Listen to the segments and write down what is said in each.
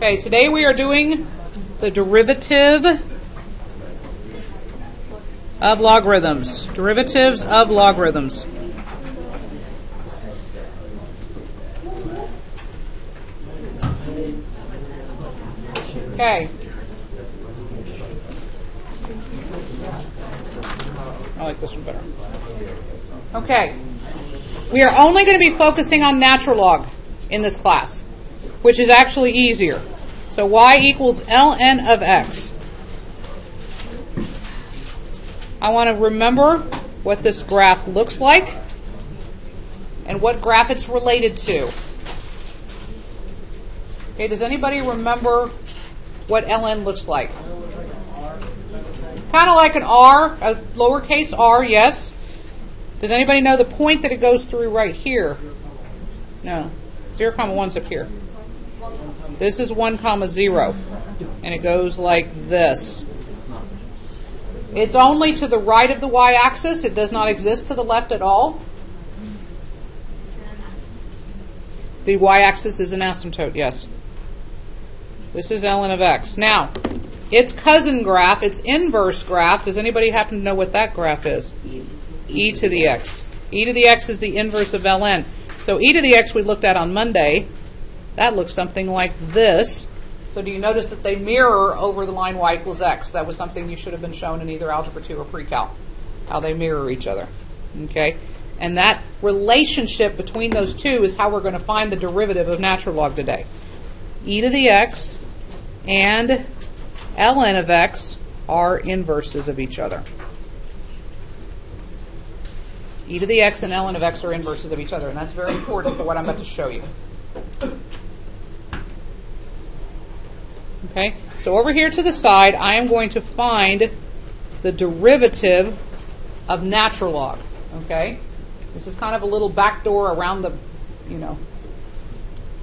Okay, today we are doing the derivative of logarithms. Derivatives of logarithms. Okay. I like this one better. Okay. We are only going to be focusing on natural log in this class, which is actually easier. So y equals ln of x. I want to remember what this graph looks like and what graph it's related to. Okay, does anybody remember what ln looks like? Kind of like an r, a lowercase r, yes. Does anybody know the point that it goes through right here? No. 0, 1's up here. This is 1, 0. And it goes like this. It's only to the right of the y-axis. It does not exist to the left at all. The y-axis is an asymptote, yes. This is ln of x. Now, its cousin graph, its inverse graph, does anybody happen to know what that graph is? E to the x. E to the x is the inverse of ln. So e to the x we looked at on Monday. That looks something like this. So do you notice that they mirror over the line y equals x? That was something you should have been shown in either Algebra 2 or Pre-Calc, how they mirror each other. Okay? And that relationship between those two is how we're going to find the derivative of natural log today. E to the x and ln of x are inverses of each other. E to the x and ln of x are inverses of each other, and that's very important for what I'm about to show you. Okay, so over here to the side, I am going to find the derivative of natural log. Okay, this is kind of a little backdoor around the,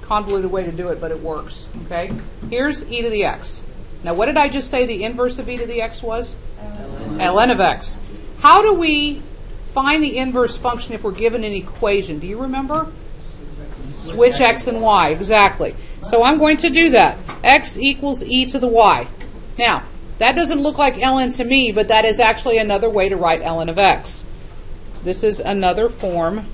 convoluted way to do it, but it works. Okay, here's e to the x. Now, what did I just say the inverse of e to the x was? ln of x. How do we find the inverse function if we're given an equation? Do you remember? Switch x and y, exactly. So I'm going to do that. X equals e to the y. Now, that doesn't look like ln to me, but that is actually another way to write ln of x. This is another form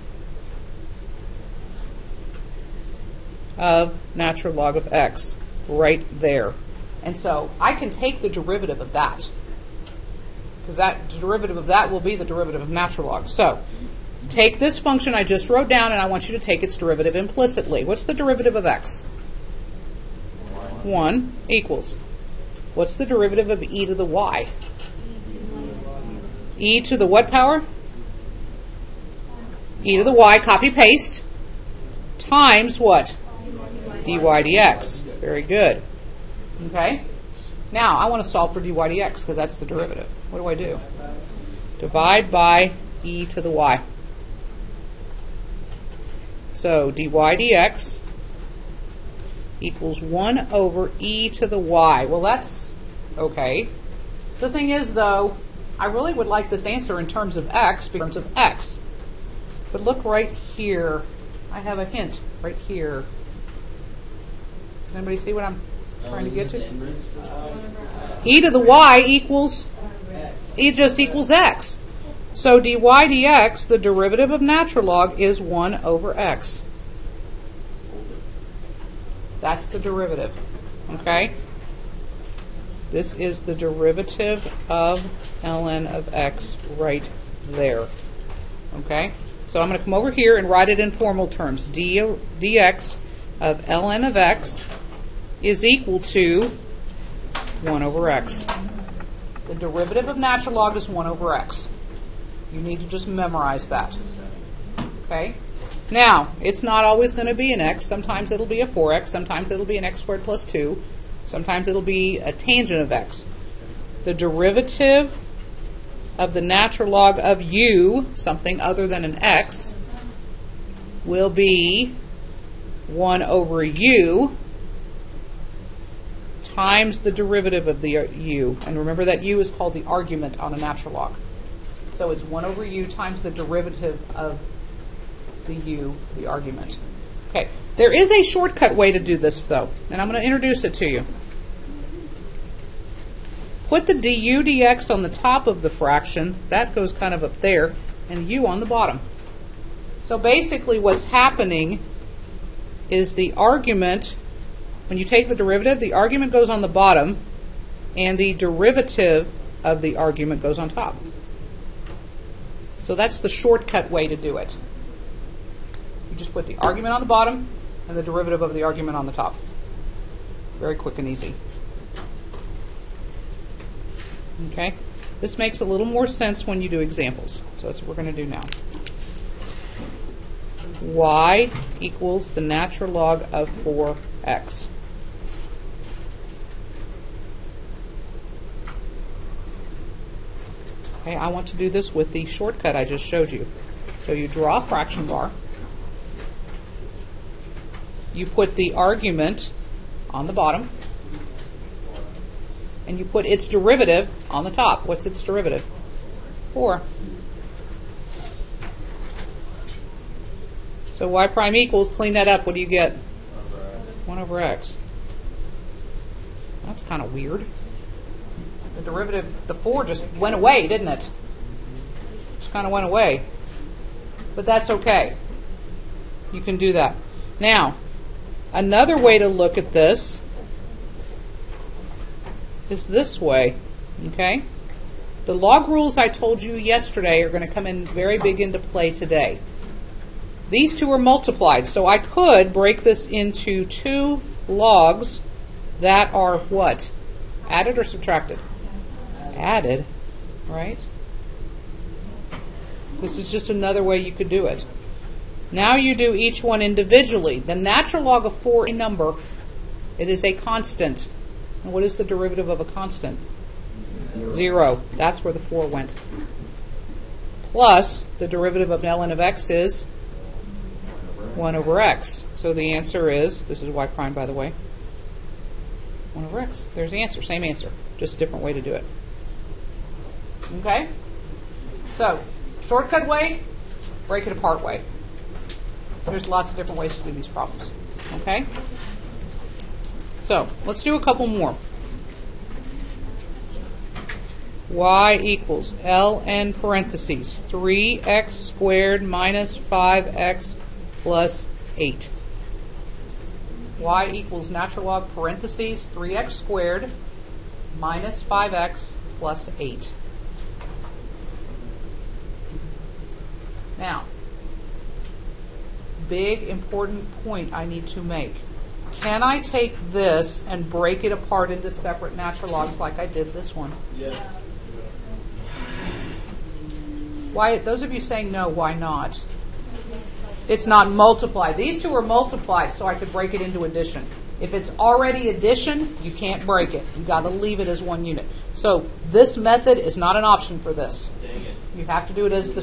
of natural log of x right there. And so I can take the derivative of that, because that derivative of that will be the derivative of natural log. So take this function I just wrote down, and I want you to take its derivative implicitly. What's the derivative of x? 1 equals. What's the derivative of e to the y? E to the what power? E to the y, copy paste, times what? dy dx. Very good. Okay? Now, I want to solve for dy dx because that's the derivative. What do I do? Divide by e to the y. So, dy dx equals 1 over e to the y. Well, that's okay. The thing is, though, I really would like this answer in terms of x, But look right here. I have a hint right here. Does anybody see what I'm trying to get to? E to the y equals, e just equals x. So dy dx, the derivative of natural log, is 1 over x. That's the derivative. Okay? This is the derivative of ln of x right there. Okay? So I'm going to come over here and write it in formal terms. dx of ln of x is equal to 1 over x. The derivative of natural log is 1 over x. You need to just memorize that. Okay? Now, it's not always going to be an x. Sometimes it'll be a 4x. Sometimes it'll be an x squared plus 2. Sometimes it'll be a tangent of x. The derivative of the natural log of u, something other than an x, will be 1 over u times the derivative of the u. And remember that u is called the argument on a natural log. So it's 1 over u times the derivative of the u, the argument. Okay, There is a shortcut way to do this, though, and I'm going to introduce it to you. Put the du dx on the top of the fraction. That goes kind of up there, and u on the bottom. So basically what's happening is the argument, when you take the derivative, the argument goes on the bottom, and the derivative of the argument goes on top. So that's the shortcut way to do it. You just put the argument on the bottom and the derivative of the argument on the top. Very quick and easy. Okay? This makes a little more sense when you do examples. So that's what we're going to do now. Y equals the natural log of 4x. Okay, I want to do this with the shortcut I just showed you. So you draw a fraction bar. You put the argument on the bottom. And you put its derivative on the top. What's its derivative? 4. So y prime equals, clean that up, what do you get? 1 over x. That's kind of weird. The derivative, the 4 just went away, didn't it? Just kind of went away. But that's okay. You can do that. Now, another way to look at this is this way, okay? The log rules I told you yesterday are going to come in very big into play today. These two are multiplied, so I could break this into two logs that are what? Added or subtracted? Added, right? This is just another way you could do it. Now you do each one individually. The natural log of 4 is a number. It is a constant. And what is the derivative of a constant? 0. That's where the 4 went. Plus, the derivative of ln of x is 1 over x. So the answer is, this is y prime, by the way, 1 over x. There's the answer. Same answer. Just a different way to do it. Okay? So, shortcut way, break it apart way. There's lots of different ways to do these problems. Okay? So, let's do a couple more. Y equals ln parentheses 3x squared minus 5x plus 8. Y equals natural log parentheses 3x squared minus 5x plus 8. Now, big important point I need to make. Can I take this and break it apart into separate natural logs like I did this one? Yes. Why? Those of you saying no, why not? It's not multiplied. These two are multiplied, so I could break it into addition. If it's already addition, you can't break it. You've got to leave it as one unit. So this method is not an option for this. You have to do it as the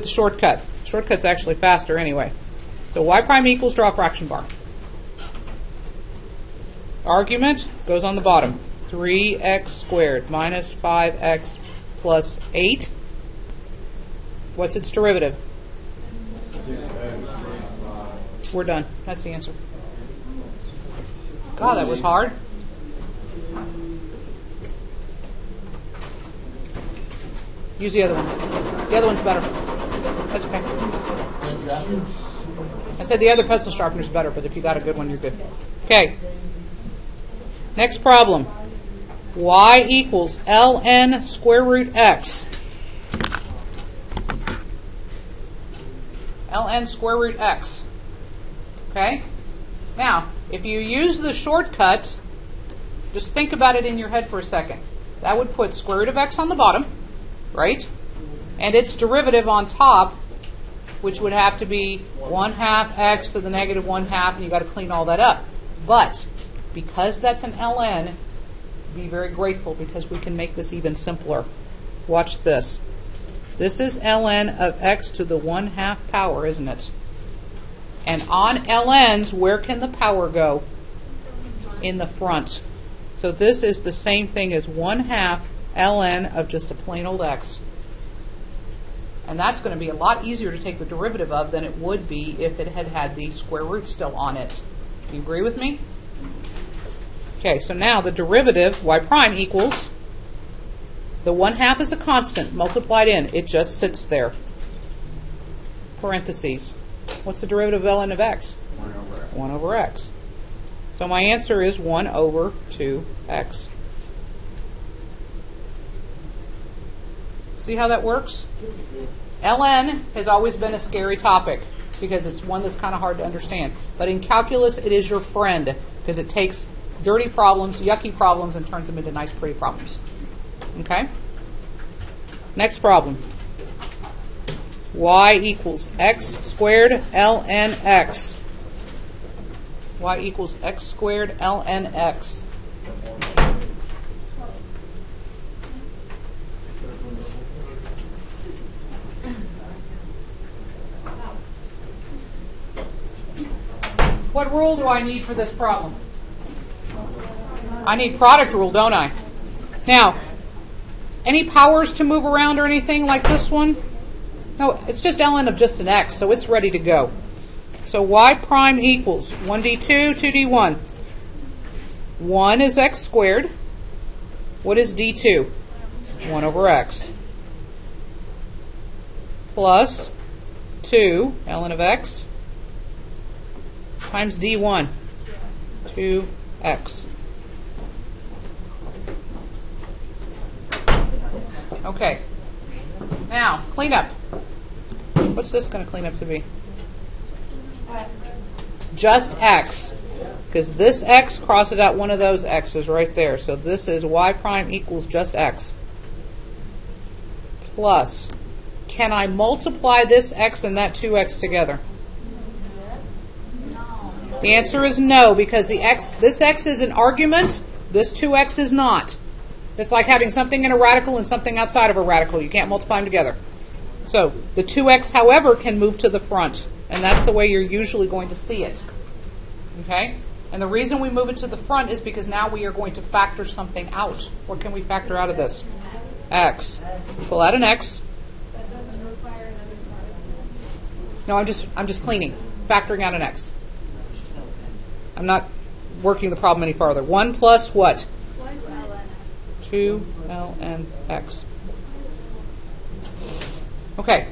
shortcut. Shortcut's actually faster anyway. So y prime equals, draw a fraction bar. Argument goes on the bottom. 3x squared minus 5x plus 8. What's its derivative? 6x. We're done. That's the answer. God, that was hard. Use the other one. The other one's better. That's okay. I said the other pencil sharpener's better, but if you got a good one, you're good. Okay. Next problem. Y equals ln square root x. Ln square root x. Okay? Now, if you use the shortcut, just think about it in your head for a second. That would put square root of x on the bottom, right? And its derivative on top, which would have to be 1/2 x to the negative 1/2, and you've got to clean all that up. But because that's an ln, be very grateful because we can make this even simpler. Watch this. This is ln of x to the 1/2 power, isn't it? And on ln's, where can the power go? In the front. So this is the same thing as 1/2 ln of just a plain old x. And that's going to be a lot easier to take the derivative of than it would be if it had had the square root still on it. Do you agree with me? Okay, so now the derivative, y prime equals, the 1/2 is a constant multiplied in. It just sits there. Parentheses. What's the derivative of ln of x? 1 over x. 1 over x. So my answer is 1 over 2x. See how that works? ln has always been a scary topic because it's one that's kind of hard to understand. But in calculus, it is your friend because it takes dirty problems, yucky problems, and turns them into nice, pretty problems. Okay? Next problem. Y equals x squared ln x. Y equals x squared ln x. What rule do I need for this problem? I need product rule, don't I? Now, any powers to move around or anything like this one? No, it's just ln of just an x, so it's ready to go. So y prime equals 1d2, 2d1. 1 is x squared. What is d2? 1 over x. Plus 2, ln of x, times d1, 2x. Okay. Now, clean up. What's this going to clean up to be? X. Just x. Because this x crosses out one of those x's right there. So this is y prime equals just x. Plus, can I multiply this x and that 2x together? No. The answer is no, because this x is an argument, this 2x is not. It's like having something in a radical and something outside of a radical. You can't multiply them together. So the 2x, however, can move to the front. And that's the way you're usually going to see it. Okay? And the reason we move it to the front is because now we are going to factor something out. What can we factor out of this? X. Pull out an x. That doesn't require another part. No, I'm just cleaning. Factoring out an x. I'm not working the problem any farther. 1 plus what? Plus ln. 2 ln x. Okay.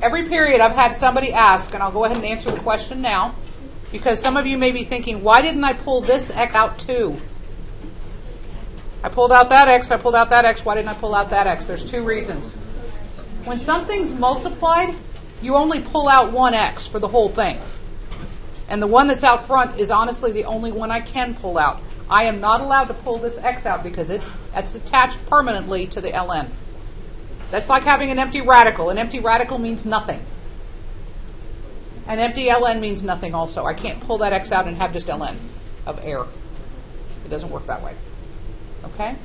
Every period I've had somebody ask, and I'll go ahead and answer the question now, because some of you may be thinking, why didn't I pull this x out too? I pulled out that x, I pulled out that x, why didn't I pull out that x? There's two reasons. When something's multiplied, you only pull out one x for the whole thing. And the one that's out front is honestly the only one I can pull out. I am not allowed to pull this x out because it's attached permanently to the ln. That's like having an empty radical. An empty radical means nothing. An empty ln means nothing also. I can't pull that x out and have just ln of air. It doesn't work that way. Okay?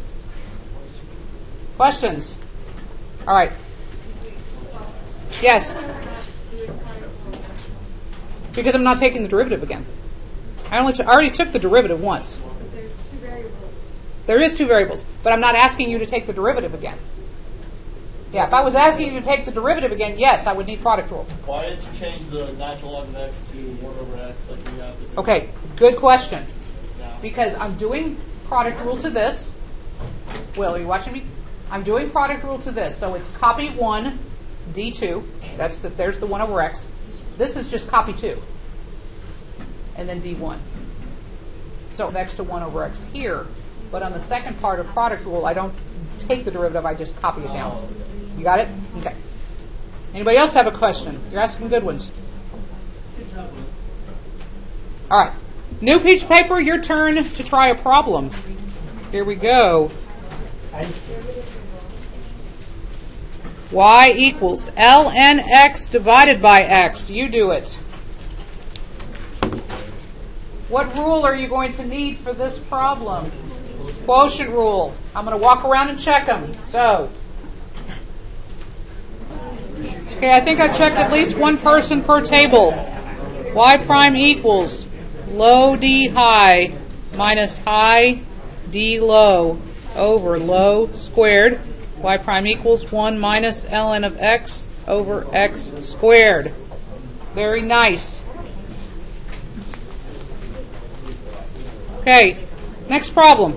Questions? All right. Yes? Because I'm not taking the derivative again. I already took the derivative once. But there's two variables. There is two variables, but I'm not asking you to take the derivative again. Yeah, if I was asking you to take the derivative again, yes, I would need product rule. Why didn't you change the natural log of x to 1 over x like you have to do? Okay, good question. Now? Because I'm doing product rule to this. Will, are you watching me? I'm doing product rule to this. So it's copy 1, d2. There's the 1 over x. This is just copy 2. And then d1. So x to 1 over x here. But on the second part of product rule, I don't take the derivative, I just copy it down. You got it? Okay. Anybody else have a question? You're asking good ones. All right. New piece of paper, your turn to try a problem. Here we go. Y equals ln x divided by x. You do it. What rule are you going to need for this problem? Quotient rule. I'm going to walk around and check them. So, okay, I think I checked at least one person per table. Y prime equals low d high minus high d low over low squared. Y prime equals 1 minus ln of x over x squared. Very nice. Okay, next problem.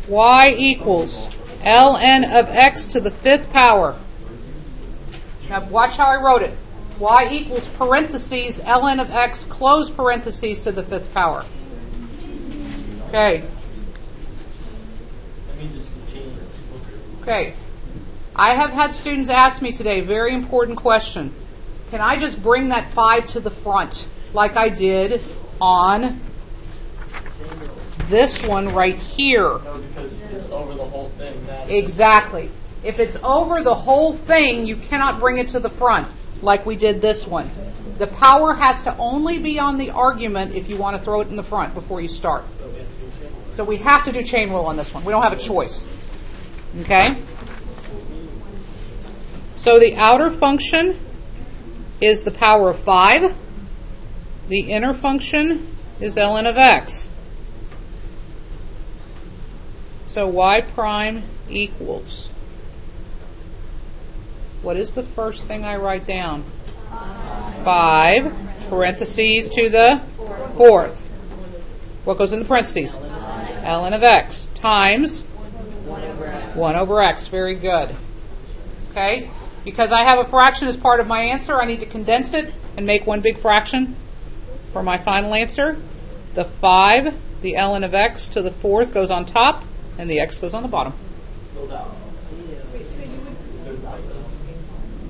Y equals ln of x to the 5th power. Now watch how I wrote it. Y equals parentheses ln of x close parentheses to the 5th power. Okay. That means it's the chain. Okay. I have had students ask me today, very important question. Can I just bring that 5 to the front like I did on this one right here? No, because it's over the whole thing. Exactly. If it's over the whole thing, you cannot bring it to the front like we did this one. The power has to only be on the argument if you want to throw it in the front before you start. So we have to do chain rule on this one. We don't have a choice. Okay? So the outer function is the power of 5. The inner function is ln of x. So y prime equals. What is the first thing I write down? 5, parentheses to the 4th. What goes in the parentheses? ln of x times 1 over x. Very good. Okay? Because I have a fraction as part of my answer, I need to condense it and make one big fraction for my final answer. The 5, the ln of x to the 4th goes on top, and the x goes on the bottom. Wait, so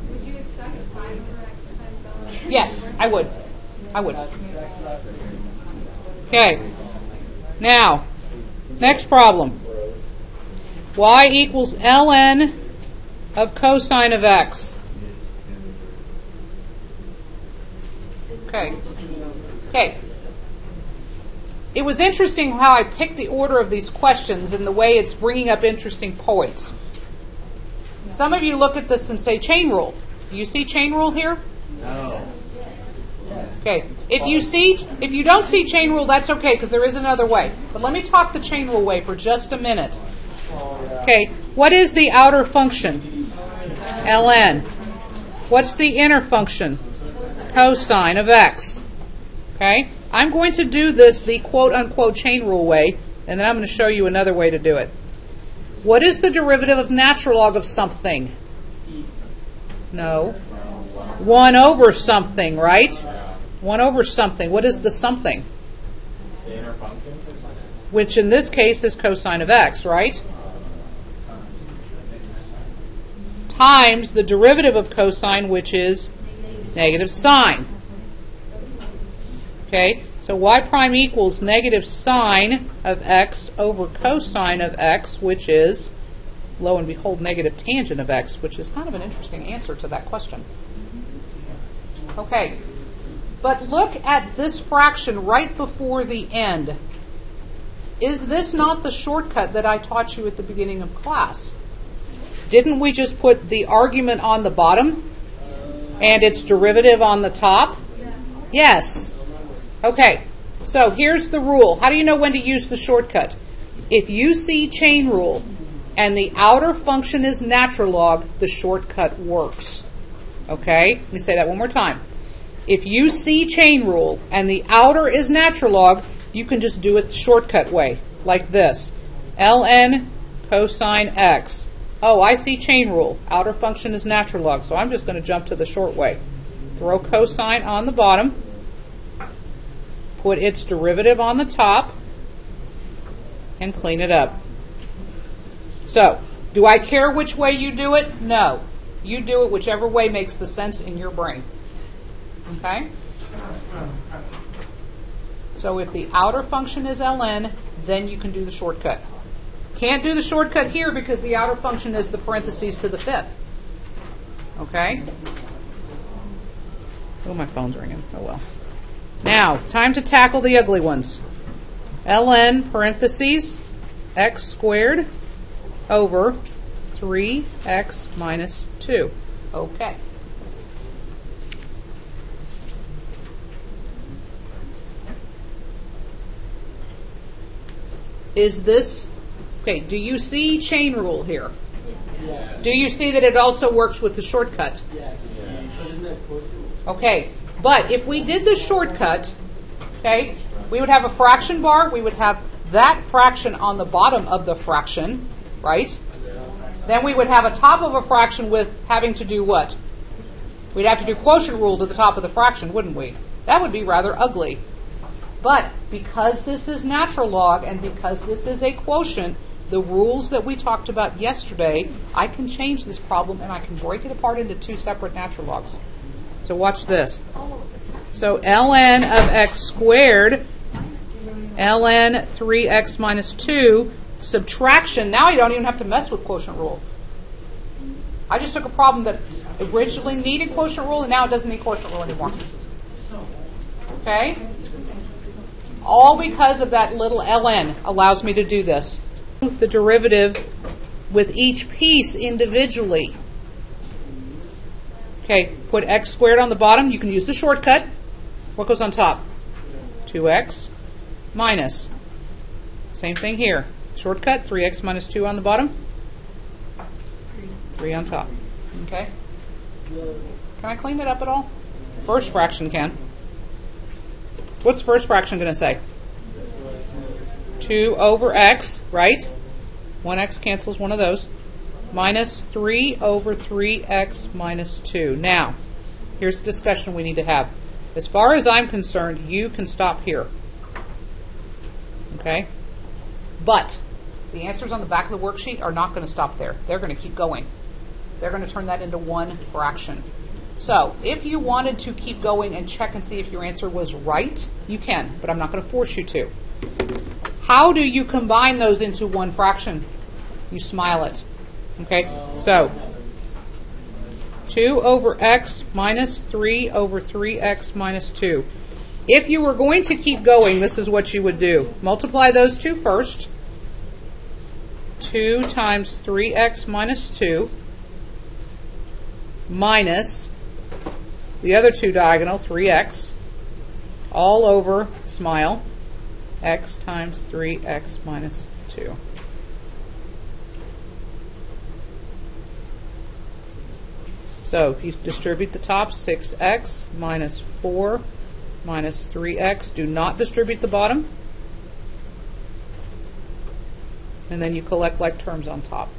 would you accept 5 over x times ln? Yes, I would. I would. Okay. Now, next problem. Y equals ln of cosine of x. Okay. Okay. It was interesting how I picked the order of these questions and the way it's bringing up interesting points. Some of you look at this and say chain rule. Do you see chain rule here? No. Okay. If you don't see chain rule, that's okay because there is another way. But let me talk the chain rule way for just a minute. Okay. What is the outer function? ln. What's the inner function? Cosine of x. Okay? I'm going to do this the quote-unquote chain rule way, and then I'm going to show you another way to do it. What is the derivative of natural log of something? No. 1 over something, right? 1 over something. What is the something? The inner function. Which in this case is cosine of x, right? Times the derivative of cosine, which is negative sine. Okay, so y prime equals negative sine of x over cosine of x, which is, lo and behold, negative tangent of x, which is kind of an interesting answer to that question. Okay, but look at this fraction right before the end. Is this not the shortcut that I taught you at the beginning of class? Didn't we just put the argument on the bottom and its derivative on the top? Yes. Okay, so here's the rule. How do you know when to use the shortcut? If you see chain rule and the outer function is natural log, the shortcut works. Okay, let me say that one more time. If you see chain rule and the outer is natural log, you can just do it the shortcut way, like this. ln cosine x. Oh, I see chain rule. Outer function is natural log, so I'm just going to jump to the short way. Throw cosine on the bottom. Put its derivative on the top. And clean it up. So, do I care which way you do it? No. You do it whichever way makes the sense in your brain. Okay? So if the outer function is ln, then you can do the shortcut. Can't do the shortcut here because the outer function is the parentheses to the 5th. Okay? Oh, my phone's ringing. Oh, well. Now, time to tackle the ugly ones. ln parentheses x squared over 3x minus 2. Okay. Is this... Okay, do you see chain rule here? Yes. Do you see that it also works with the shortcut? Yes. But isn't that close to? Okay, but if we did the shortcut, okay, we would have a fraction bar. We would have that fraction on the bottom of the fraction, right? Then we would have a top of a fraction with having to do what? We'd have to do quotient rule to the top of the fraction, wouldn't we? That would be rather ugly. But because this is natural log and because this is a quotient, the rules that we talked about yesterday, I can change this problem and I can break it apart into two separate natural logs. So watch this. So ln of x squared, ln 3x minus 2, subtraction. Now you don't even have to mess with quotient rule. I just took a problem that originally needed quotient rule and now it doesn't need quotient rule anymore. Okay? All because of that little ln allows me to do this. The derivative with each piece individually. Okay, put x squared on the bottom. You can use the shortcut. What goes on top? 2x minus. Same thing here. Shortcut, 3x minus 2 on the bottom. 3 on top. Okay? Can I clean that up at all? First fraction can. What's first fraction going to say? 2 over x, right? 1x cancels one of those. Minus 3 over 3x minus 2. Now, here's the discussion we need to have. As far as I'm concerned, you can stop here. Okay? But the answers on the back of the worksheet are not going to stop there. They're going to keep going. They're going to turn that into one fraction. So, if you wanted to keep going and check and see if your answer was right, you can, but I'm not going to force you to. How do you combine those into one fraction? You smile it. Okay, so 2 over x minus 3 over 3x minus 2. If you were going to keep going, this is what you would do. Multiply those two first. 2 times 3x minus 2 minus the other two diagonal, 3x, all over, smile, x times 3x minus 2. So if you distribute the top, 6x minus 4 minus 3x. Do not distribute the bottom. And then you collect like terms on top.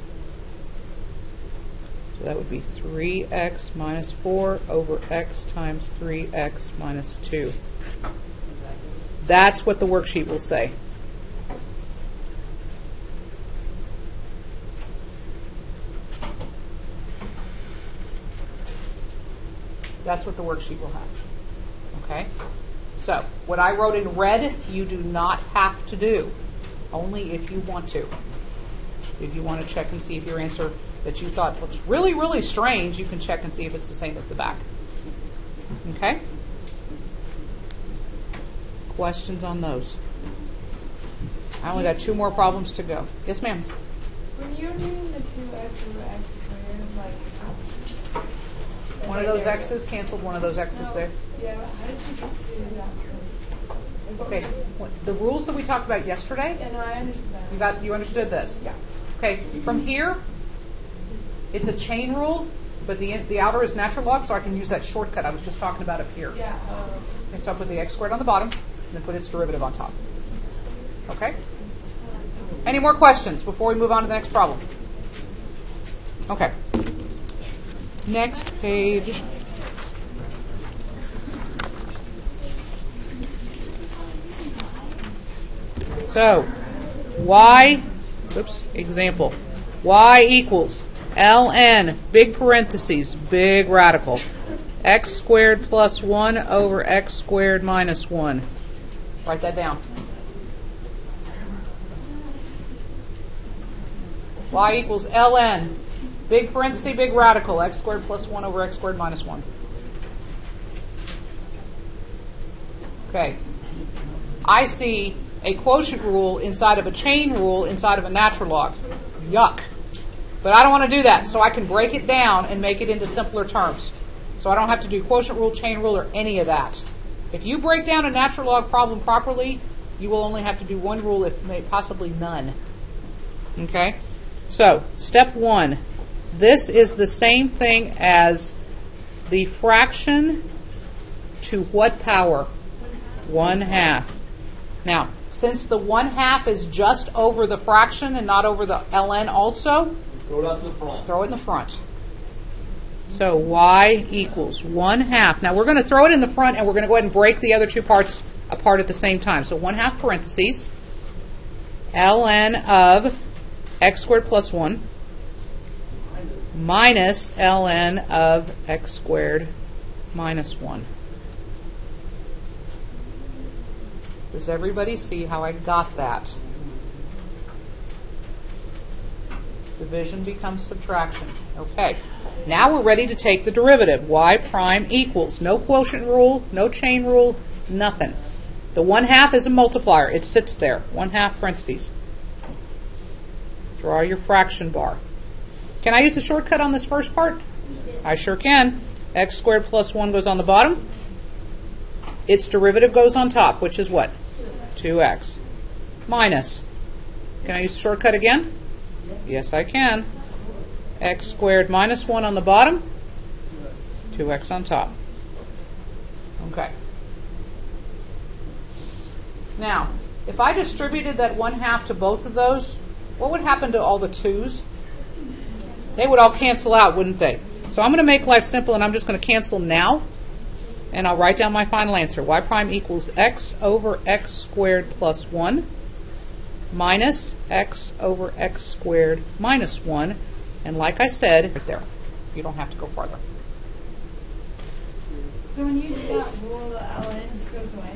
So that would be 3x minus 4 over x times 3x minus 2. That's what the worksheet will say. That's what the worksheet will have. Okay? So, what I wrote in red, you do not have to do. Only if you want to. If you want to check and see if your answer that you thought looks really, really strange, you can check and see if it's the same as the back. Okay? Questions on those? I only got 2 more problems to go. Yes, ma'am? When you're doing the 2x over x squared, like... One of those x's canceled one of those x's there. Yeah, but how did you get to that? Okay, the rules that we talked about yesterday, Yeah, no, I understand. you understood this? Yeah. Okay, from here, it's a chain rule, but the outer is natural log, so I can use that shortcut I was just talking about up here. Yeah. Okay, so I put the x squared on the bottom, and then put its derivative on top. Okay? Any more questions before we move on to the next problem? Okay. Next page. So, example. Y equals ln, big parentheses, big radical, x squared plus 1 over x squared minus 1. Write that down. Y equals ln, big parenthesis, big radical, x squared plus 1 over x squared minus 1. Okay. I see a quotient rule inside of a chain rule inside of a natural log. Yuck. But I don't want to do that, so I can break it down and make it into simpler terms. So I don't have to do quotient rule, chain rule, or any of that. If you break down a natural log problem properly, you will only have to do one rule, if possibly none. Okay? So, step 1. This is the same thing as the fraction to what power? 1/2. Now, since the 1/2 is just over the fraction and not over the ln also, Throw it out to the front. throw it in the front. So y equals 1/2. Now we're going to throw it in the front and we're going to go ahead and break the other two parts apart at the same time. So 1/2 parentheses, ln of x squared plus 1 minus ln of x squared minus 1. Does everybody see how I got that? Division becomes subtraction. Okay. Now we're ready to take the derivative. Y prime equals. No quotient rule, no chain rule, nothing. The 1/2 is a multiplier. It sits there. 1/2 parentheses. Draw your fraction bar. Can I use the shortcut on this first part? I sure can. X squared plus 1 goes on the bottom. Its derivative goes on top, which is what? 2x. Minus. Can I use the shortcut again? Yes, I can. X squared minus 1 on the bottom. 2x on top. Okay. Now, if I distributed that 1/2 to both of those, what would happen to all the 2's? They would all cancel out, wouldn't they? So I'm going to make life simple, and I'm just going to cancel them now. And I'll write down my final answer. Y prime equals x over x squared plus 1 minus x over x squared minus 1. And like I said, right there. You don't have to go farther. So when you do that rule, the ln just goes away?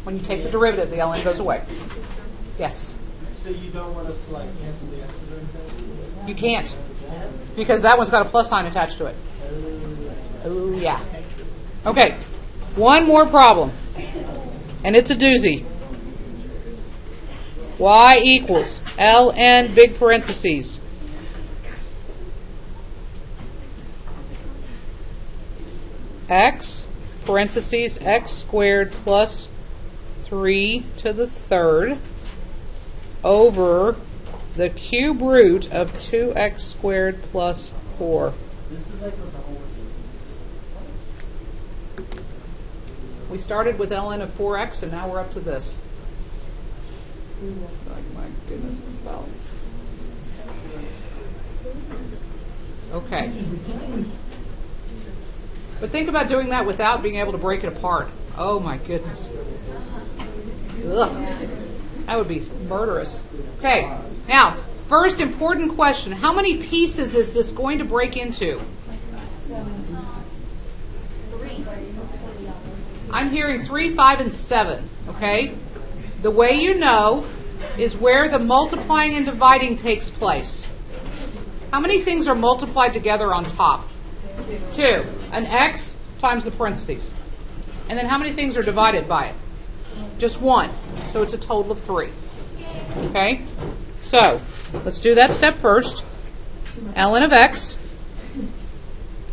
When you take the derivative, the ln goes away. Yes. So you don't want us to like cancel the x's or anything? You can't. Because that one's got a plus sign attached to it. Oh, yeah. Okay. One more problem. And it's a doozy. Y equals ln big parentheses. X parentheses x squared plus 3 to the third over the cube root of 2x squared plus 4. This is like what the whole is. We started with ln of 4x and now we're up to this. Like, my goodness, well. Okay. But think about doing that without being able to break it apart. Oh my goodness. Ugh. That would be murderous. Okay. Now, first important question. How many pieces is this going to break into? 3. I'm hearing 3, 5, and 7. Okay? The way you know is where the multiplying and dividing takes place. How many things are multiplied together on top? 2. An x times the parentheses. And then how many things are divided by it? Just 1. So it's a total of 3. Okay? So, let's do that step first. ln of x.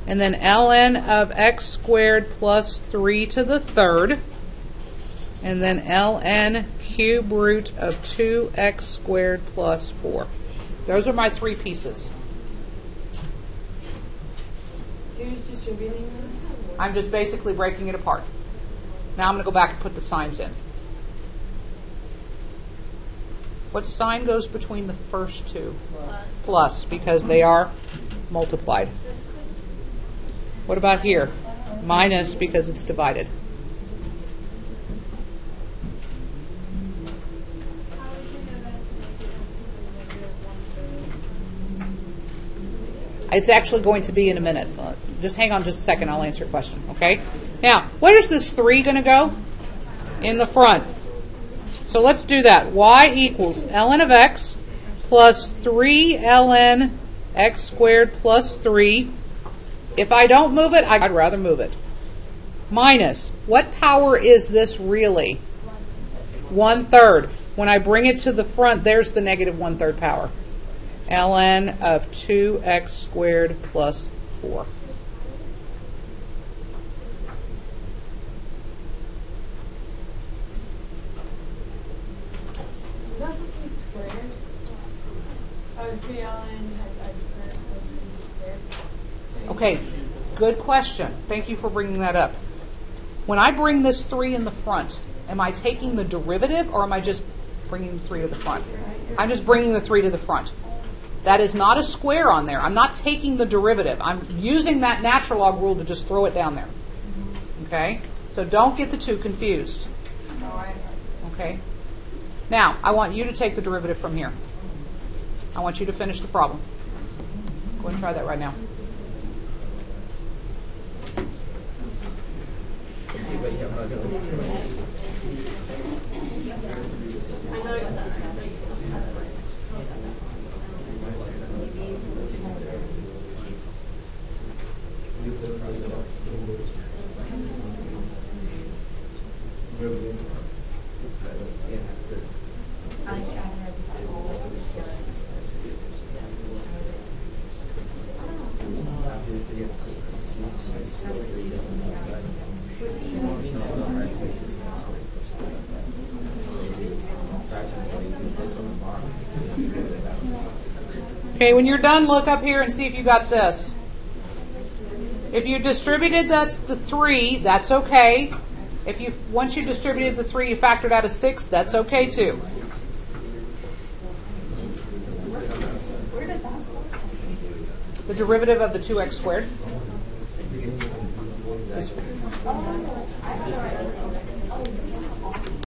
And then ln of x squared plus 3 to the third. And then ln cube root of 2x squared plus 4. Those are my 3 pieces. I'm just basically breaking it apart. Now I'm going to go back and put the signs in. What sign goes between the first two? Plus, because they are multiplied. What about here? Minus, because it's divided. It's actually going to be in a minute. Just hang on just a second. I'll answer your question. Okay? Now, where's this 3 going to go? In the front. So let's do that. Y equals ln of x plus 3 ln x squared plus 3. If I don't move it, I'd rather move it. Minus. What power is this really? 1/3. When I bring it to the front, there's the negative 1/3 power. ln of 2x squared plus 4. Is that supposed to be squared? Oh, 3 ln has x squared plus 3. Okay, good question. Thank you for bringing that up. When I bring this 3 in the front, am I taking the derivative or am I just bringing the 3 to the front? I'm just bringing the 3 to the front. That is not a square on there. I'm not taking the derivative. I'm using that natural log rule to just throw it down there. Okay? So don't get the two confused. Okay? Now, I want you to take the derivative from here. I want you to finish the problem. Go ahead and try that right now. Okay, when you're done, look up here and see if you got this. If you distributed the 3, that's okay. Once you distributed the 3, you factored out a 6, that's okay too. Where did that go? The derivative of the 2x squared. I have no idea.